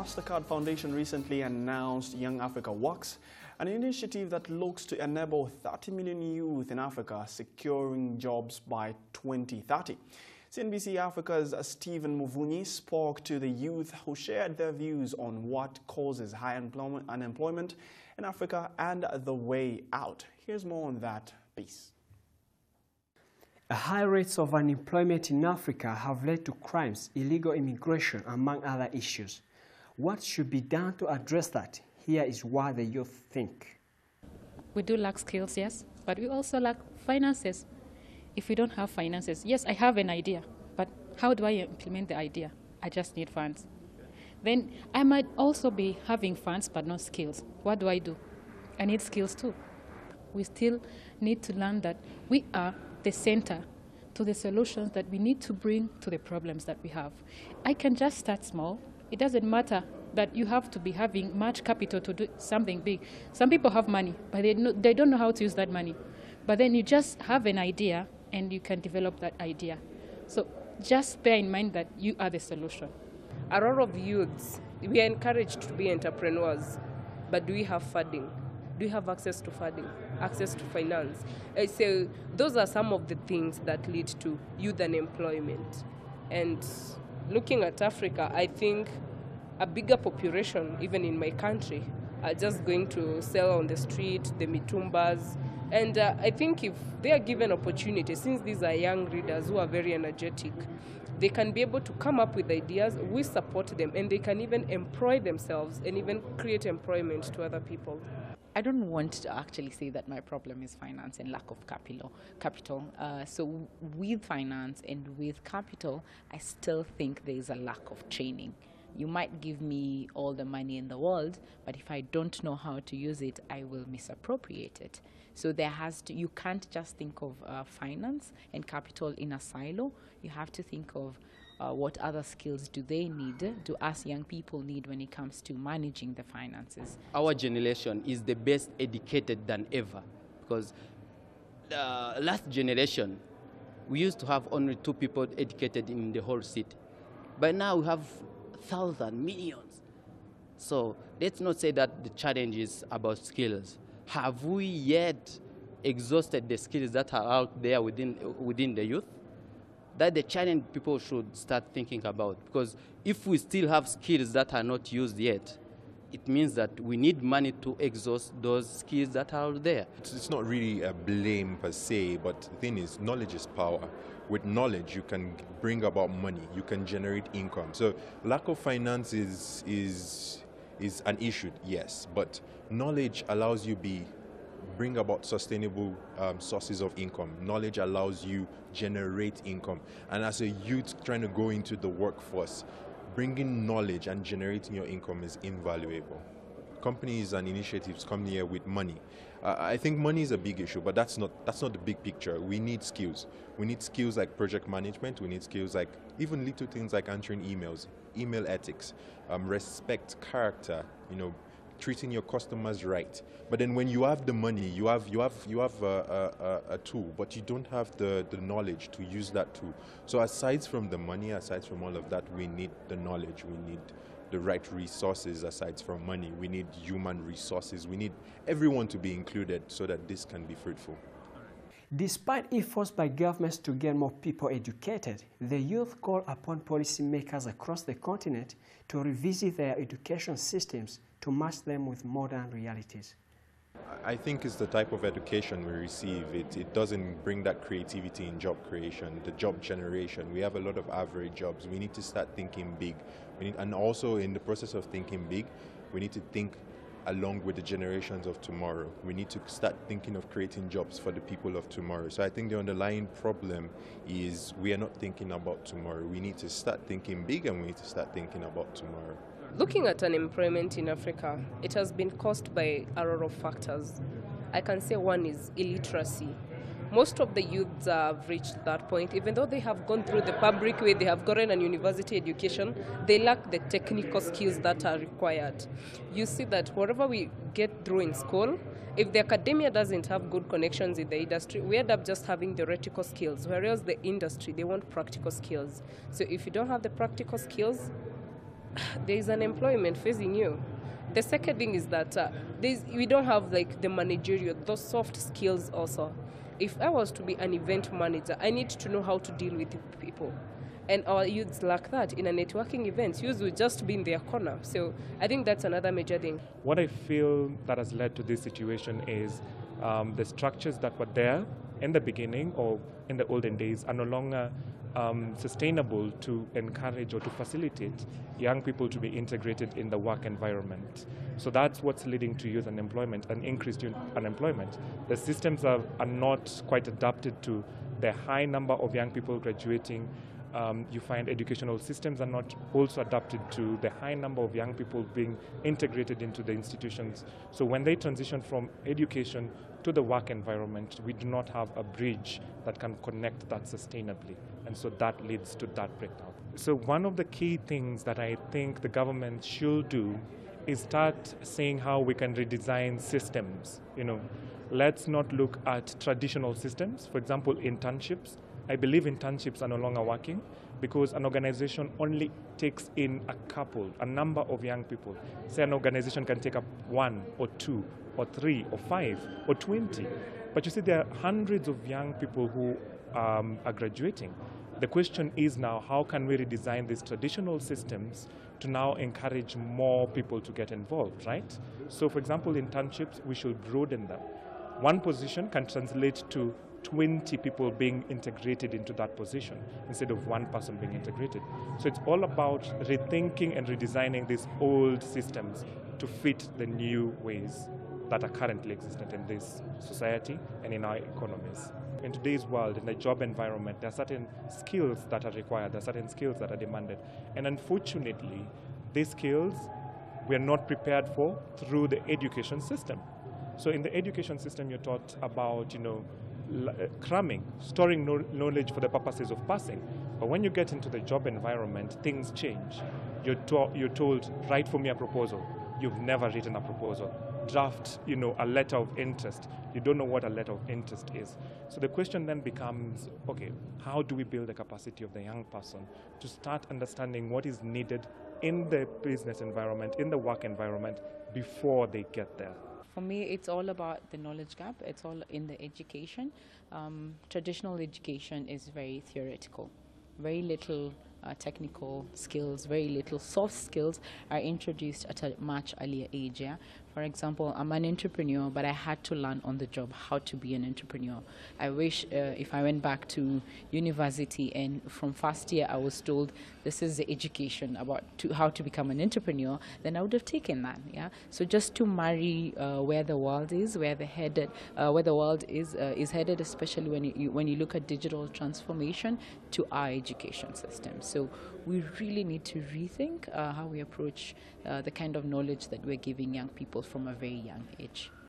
Mastercard Foundation recently announced Young Africa Works, an initiative that looks to enable 30 million youth in Africa securing jobs by 2030. CNBC Africa's Stephen Muvunyi spoke to the youth who shared their views on what causes high unemployment in Africa and the way out. Here's more on that piece. High rates of unemployment in Africa have led to crimes, illegal immigration, among other issues. What should be done to address that? Here is what the youth think. We do lack skills, yes, but we also lack finances. If we don't have finances, yes, I have an idea, but how do I implement the idea? I just need funds. Then I might also be having funds but not skills. What do? I need skills too. We still need to learn that we are the center to the solutions that we need to bring to the problems that we have. I can just start small. It doesn't matter that you have to be having much capital to do something big. Some people have money, but they don't know how to use that money. But then you just have an idea and you can develop that idea. So just bear in mind that you are the solution. A lot of youths, we are encouraged to be entrepreneurs, but do we have funding? Do we have access to funding, access to finance? So those are some of the things that lead to youth unemployment. And looking at Africa, I think a bigger population, even in my country, are just going to sell on the street, the mitumbas. And I think if they are given opportunity, since these are young readers who are very energetic, they can be able to come up with ideas, we support them, and they can even employ themselves and even create employment to other people. I don't want to actually say that my problem is finance and lack of capital. So with finance and with capital, I still think there is a lack of training. You might give me all the money in the world, but if I don't know how to use it, I will misappropriate it. So you can't just think of finance and capital in a silo. You have to think of what other skills do they need, do us young people need when it comes to managing the finances. Our generation is the best educated than ever, because the last generation, we used to have only 2 people educated in the whole city. But now we have thousands, millions. So let's not say that the challenge is about skills. Have we yet exhausted the skills that are out there within the youth? That's the challenge people should start thinking about. Because if we still have skills that are not used yet, it means that we need money to exhaust those skills that are out there. It's not really a blame per se, but the thing is, knowledge is power. With knowledge, you can bring about money, you can generate income. So lack of finance is an issue, yes, but knowledge allows you bring about sustainable sources of income. Knowledge allows you generate income. And as a youth trying to go into the workforce, bringing knowledge and generating your income is invaluable. Companies and initiatives come here with money. I think money is a big issue, but that's not the big picture. We need skills. We need skills like project management. We need skills like even little things like answering emails, email ethics, respect, character, treating your customers right. But then when you have the money, you have a tool, but you don't have the knowledge to use that tool. So aside from the money, aside from all of that, we need the knowledge. We need the right resources. Aside from money, we need human resources. We need everyone to be included so that this can be fruitful. Despite efforts by governments to get more people educated, the youth call upon policymakers across the continent to revisit their education systems to match them with modern realities. I think it's the type of education we receive. It doesn't bring that creativity in job creation, the job generation. We have a lot of average jobs. We need to start thinking big. And also in the process of thinking big, we need to think along with the generations of tomorrow. We need to start thinking of creating jobs for the people of tomorrow. So I think the underlying problem is we are not thinking about tomorrow. We need to start thinking big, and we need to start thinking about tomorrow. Looking at unemployment in Africa, it has been caused by a lot of factors. I can say one is illiteracy. Most of the youths have reached that point. Even though they have gone through the public way, they have gotten a university education, they lack the technical skills that are required. You see that whatever we get through in school, if the academia doesn't have good connections in the industry, we end up just having theoretical skills, whereas the industry, they want practical skills. So if you don't have the practical skills, there is unemployment facing you. The second thing is that we don't have like the managerial, those soft skills also. If I was to be an event manager, I need to know how to deal with people. And our youths lack that. In a networking event, youths will just be in their corner. So I think that's another major thing. What I feel that has led to this situation is the structures that were there in the beginning or in the olden days are no longer sustainable to encourage or to facilitate young people to be integrated in the work environment. So that's what's leading to youth unemployment and increased youth unemployment. The systems are not quite adapted to the high number of young people graduating. You find educational systems are not also adapted to the high number of young people being integrated into the institutions. So when they transition from education to the work environment, we do not have a bridge that can connect that sustainably. And so that leads to that breakdown. So one of the key things that I think the government should do is start saying how we can redesign systems. Let's not look at traditional systems. For example, internships. I believe internships are no longer working because an organization only takes in a number of young people. Say an organization can take up 1 or 2 or 3 or 5 or 20. But you see, there are hundreds of young people who are graduating. The question is now, how can we redesign these traditional systems to now encourage more people to get involved, right? So for example, internships, we should broaden them. One position can translate to 20 people being integrated into that position instead of one person being integrated. So it's all about rethinking and redesigning these old systems to fit the new ways that are currently existent in this society and in our economies. In today's world, in the job environment, there are certain skills that are required, there are certain skills that are demanded. And unfortunately, these skills we are not prepared for through the education system. So in the education system, you're taught about, cramming, storing knowledge for the purposes of passing. But when you get into the job environment, things change. You're told, write for me a proposal. You've never written a proposal. Draft, a letter of interest. You don't know what a letter of interest is. So the question then becomes, okay, how do we build the capacity of the young person to start understanding what is needed in the business environment, in the work environment, before they get there? For me, it's all about the knowledge gap. It's all in the education. Traditional education is very theoretical. Very little technical skills, very little soft skills are introduced at a much earlier age. Yeah? For example, I'm an entrepreneur, but I had to learn on the job how to be an entrepreneur. I wish if I went back to university and from first year I was told this is the education about how to become an entrepreneur, then I would have taken that. Yeah. So just to marry where the world is, where the world is headed, especially when you look at digital transformation, to our education system. So we really need to rethink how we approach the kind of knowledge that we're giving young people from a very young age.